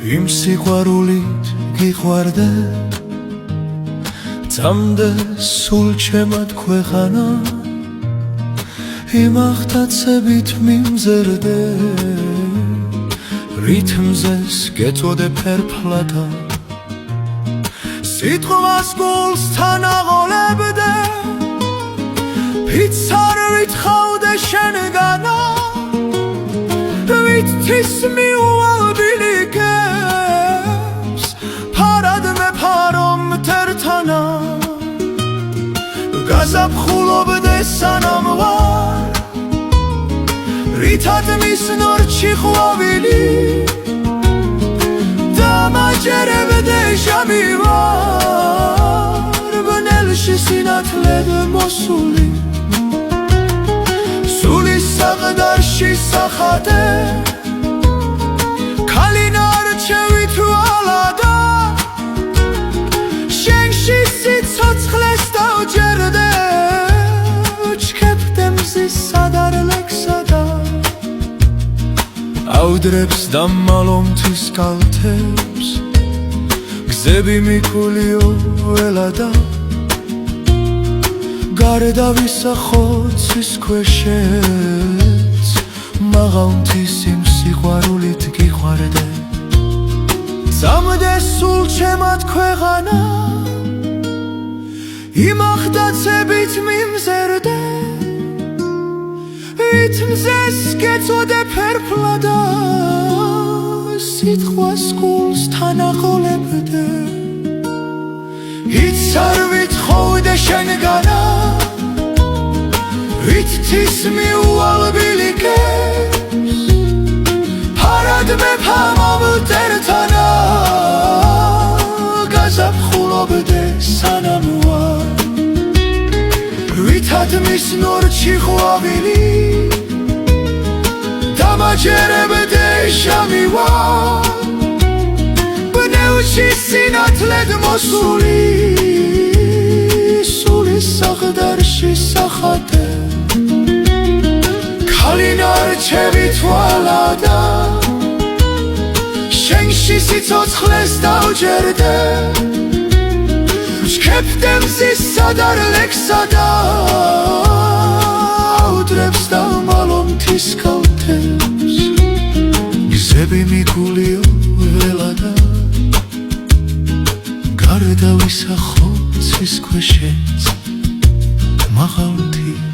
იმ სიყვარულით გიყვარდე წამდე სულ ჩემად ქვეყანა იმ ახტაცებით მიმზერდე რითმზეს გეწოდე ფერფლათა სიტყვას გულსთან აღოლებდე ვით არ ვითხოვდე შენგანა ვით თვის მიუვალ ბილიკებს ფარად მეფარო მტერთანა გაზაფხულობდე სანამ ვარ რითად მისნორჩი ყვავილი დამაჯერებდე ჟამი ვარ ბნელში სინათლედ მოსული სულის საყდარში სახატე ქალინარჩევით ვალადა შენში სიცოცხლეს დავჯერდე ჩქეფდე მზის სადარ ლექსადა აუდრებს დამალომთის კალთებს გზები მიკულიო ველადა გარდა ვისახოც ქვეშეც მაღალმთის იმ სიყვარულით გიყვარდე წამდე სულ ჩემად ქვეყანა იმ ახტაცებით მიმზერდე რითმზეს გეწოდე ფერფლადა სიტყვას გულსთან აღოლებდე იც არ ვითხოვდე შენგანა ვით თვის მიუვალ ბილიკებს ფარად მეფამო მტერთანა გაზაფხულობდე სანამ ვარ ვითად მისნორჩი ყვავილი დამაჯერებდე ჟამი ვარ ბნელში სინათლედ მოსული სულის საყდარში სახატე ქალინარჩევით ვალადა შენში სიცოცხლეს დავჯერდე ჩქეფდე მზის სადარ ლექსადა აუდრებს დამალომთის კალთებს გზები მიკულიო ველადა გარდა ვისახოც ქვეშეც მაღალმთის